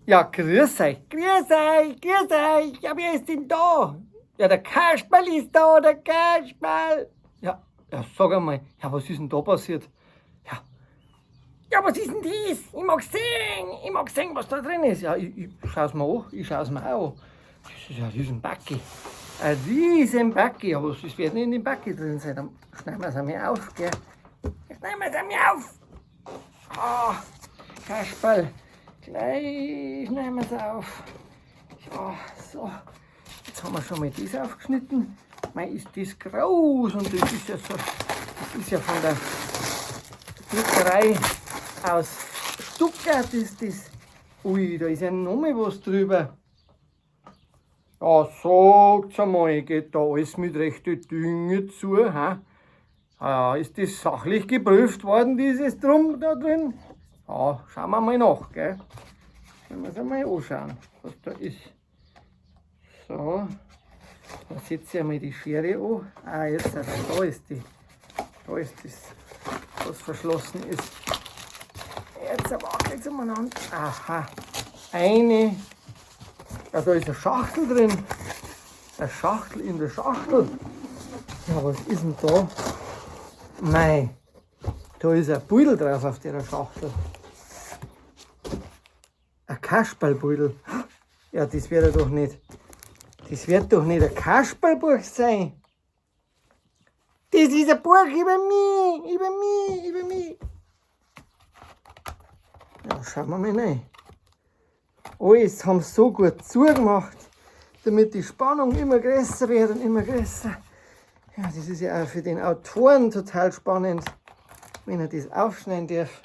Ja, grüß euch. Grüß euch, grüß euch. Ja, wer ist denn da? Ja, der Kasperl ist da, der Kasperl. Ja, sag einmal, ja, was ist denn da passiert? Ja, ja, was ist denn das? Ich mag sehen, was da drin ist. Ja, ich schau's mir an, an. Das ist ja ein riesen Backi. Ein riesen Backi, aber was wird nicht in dem Backi drin sein? Dann schneiden wir es einmal auf, gell? Schneiden wir es einmal auf. Ah, Kasperl. Gleich nehmen wir es auf. Ja, so. Jetzt haben wir schon mal das aufgeschnitten. Mei, ist das groß und das ist ja von der Druckerei aus Stuttgart ist das. Ui, da ist ja noch mal was drüber. Ja, sagt's einmal, geht da alles mit rechter Dünge zu, ha? Ja, ist das sachlich geprüft worden, dieses Drum da drin? Ja, schauen wir mal nach, gell? Wenn wir es einmal anschauen, was da ist. So, da setze ich einmal die Schere an. Ah, jetzt, da ist das, was verschlossen ist. Jetzt wackelt es umeinander. Aha, ja, da ist eine Schachtel drin. Eine Schachtel in der Schachtel. Ja, was ist denn da? Mei, da ist ein Beutel drauf auf der Schachtel. Ein Kasperlbeutel. Ja, das wird doch nicht. Das wird doch nicht ein Kasperlbuch sein. Das ist ein Buch über mich. Ja, schauen wir mal rein. Alles haben sie so gut zugemacht, damit die Spannung immer größer wird und immer größer. Ja, das ist ja auch für den Autoren total spannend, wenn er das aufschneiden darf.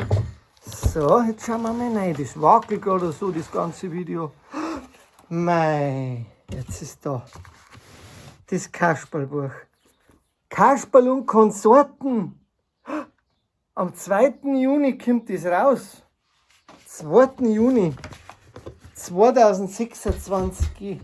So, jetzt schauen wir mal rein. Das wackelt oder so, das ganze Video. Mei, jetzt ist da das Kasperlbuch. Kasperl und Konsorten. Am 2. Juni kommt das raus. 2. Juni 2026.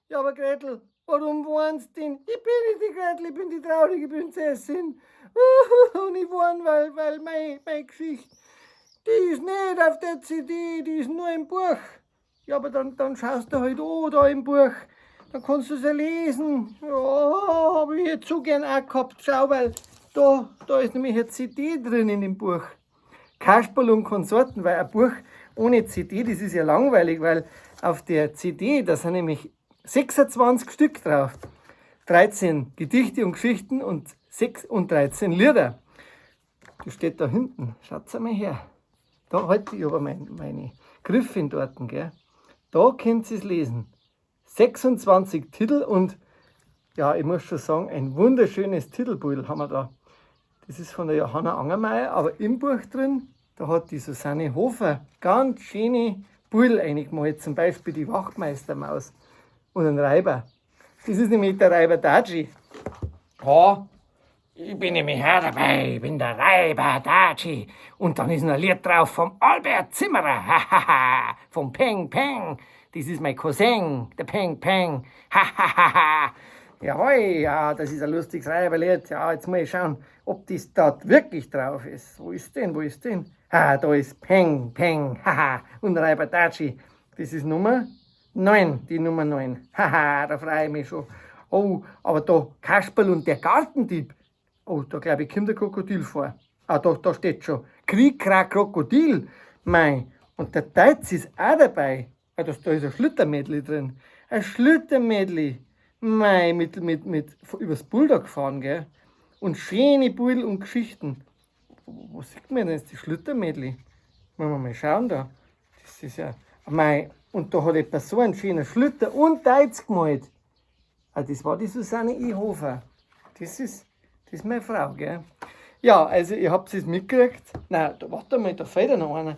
Ja, aber Gretel, warum weinst du denn? Ich bin nicht die Gretel, ich bin die traurige Prinzessin. Und ich weine, weil meine Geschichte, die ist nicht auf der CD, die ist nur im Buch. Ja, aber dann schaust du halt an, da im Buch. Dann kannst du es ja lesen. Ja, habe ich jetzt so gern auch gehabt. Schau, weil da ist nämlich eine CD drin in dem Buch. Kasperl und Konsorten, weil ein Buch ohne CD, das ist ja langweilig, weil auf der CD, da sind nämlich 26 Stück drauf. 13 Gedichte und Geschichten und 13 Lieder. Das steht da hinten. Schaut's einmal her. Da halte ich aber meine Griffin dort, gell. Da könnt ihr es lesen. 26 Titel und ja, ich muss schon sagen, ein wunderschönes Titelbeutel haben wir da. Das ist von der Johanna Angermeier, aber im Buch drin, da hat die Susanne Hofer ganz schöne Beutel eingemalt, zum Beispiel die Wachtmeistermaus und ein Reiber. Das ist nämlich der Reiber Daci. Ja, ich bin nämlich auch dabei, ich bin der Reiber Daci. Und dann ist noch ein Lied drauf vom Albert Zimmerer, vom Peng Peng. Das ist mein Cousin, der Peng Peng. Jawohl, ja, das ist ein lustiges Reiberlied. Ja, jetzt muss ich schauen, ob das dort wirklich drauf ist. Wo ist denn? Ah, da ist Peng Peng, und Reiber Daci. Das ist Nummer 9, die Nummer 9. Da freue ich mich schon. Oh, aber da Kasperl und der Gartendieb. Oh, da glaube ich, kommt der Krokodil vor. Ah, da steht schon. Krieg, Krak, Krokodil. Mei. Und der Teiz ist auch dabei. Ah, da ist ein Schlittermädli drin. Ein Schlittermädli. Mei, mit übers Bulldog fahren, gell? Und schöne Beutel und Geschichten. Wo sieht man denn jetzt die Schlittermädli? Wollen wir mal schauen da. Das ist ja. Mei. Und da hat jemand so einen schönen Schlitter und Teiz gemalt. Ah, das war die Susanne Ihofer. Das ist meine Frau, gell? Ja, also ihr habt es mitgekriegt. Nein, warte mal, da fehlt ja noch einer.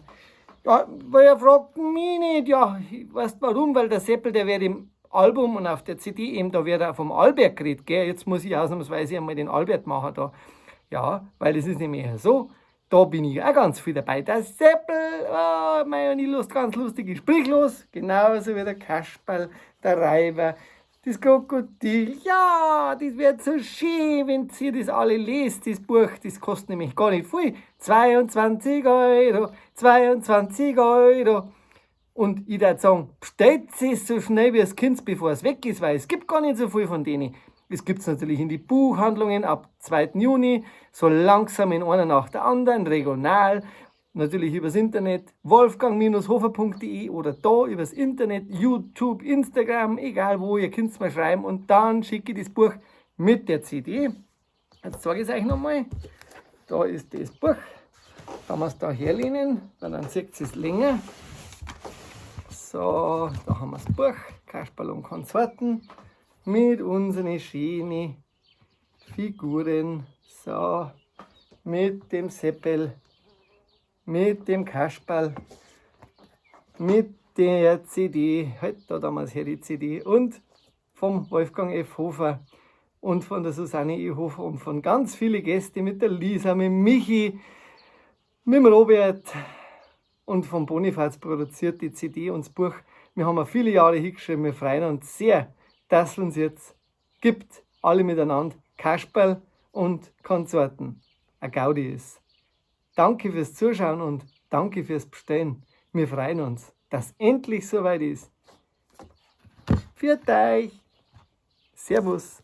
Ja, weil er fragt mich nicht. Ja, weißt warum? Weil der Seppel, der wird im Album und auf der CD eben, da wird er vom Albert geredet, gell? Jetzt muss ich ausnahmsweise einmal den Albert machen da. Ja, weil es ist nämlich so, da bin ich auch ganz viel dabei. Der Seppel, und ich lust ganz lustig, ich sprich los. Genauso wie der Kasperl, der Reiber, das Krokodil. Ja, das wird so schön, wenn ihr das alle lest, das Buch. Das kostet nämlich gar nicht viel. 22 Euro, 22 Euro. Und ich würde sagen, bestellt es so schnell wie es könnt, bevor es weg ist, weil es gibt gar nicht so viel von denen. Es gibt es natürlich in die Buchhandlungen ab 2. Juni, so langsam in einer nach der anderen, regional. Natürlich übers Internet, wolfgang-hofer.de oder da übers Internet, YouTube, Instagram, egal wo, ihr könnt es mir schreiben und dann schicke ich das Buch mit der CD. Jetzt zeige ich es euch nochmal. Da ist das Buch. Kann man es da herlehnen, weil dann seht ihr es länger. So, da haben wir das Buch, Kasperl und Konsorten, mit unseren schönen Figuren. So, mit dem Seppel, mit dem Kasperl, mit der CD, halt da damals her die CD, und vom Wolfgang F. Hofer und von der Susanne E. Hofer und von ganz vielen Gästen, mit der Lisa, mit dem Michi, mit dem Robert und von Bonifaz produziert die CD und das Buch. Wir haben viele Jahre hingeschrieben, wir freuen uns sehr, dass es uns jetzt gibt, alle miteinander, Kasperl und Konsorten. Ein Gaudi ist. Danke fürs Zuschauen und danke fürs Bestellen. Wir freuen uns, dass endlich soweit ist. Viert euch. Servus.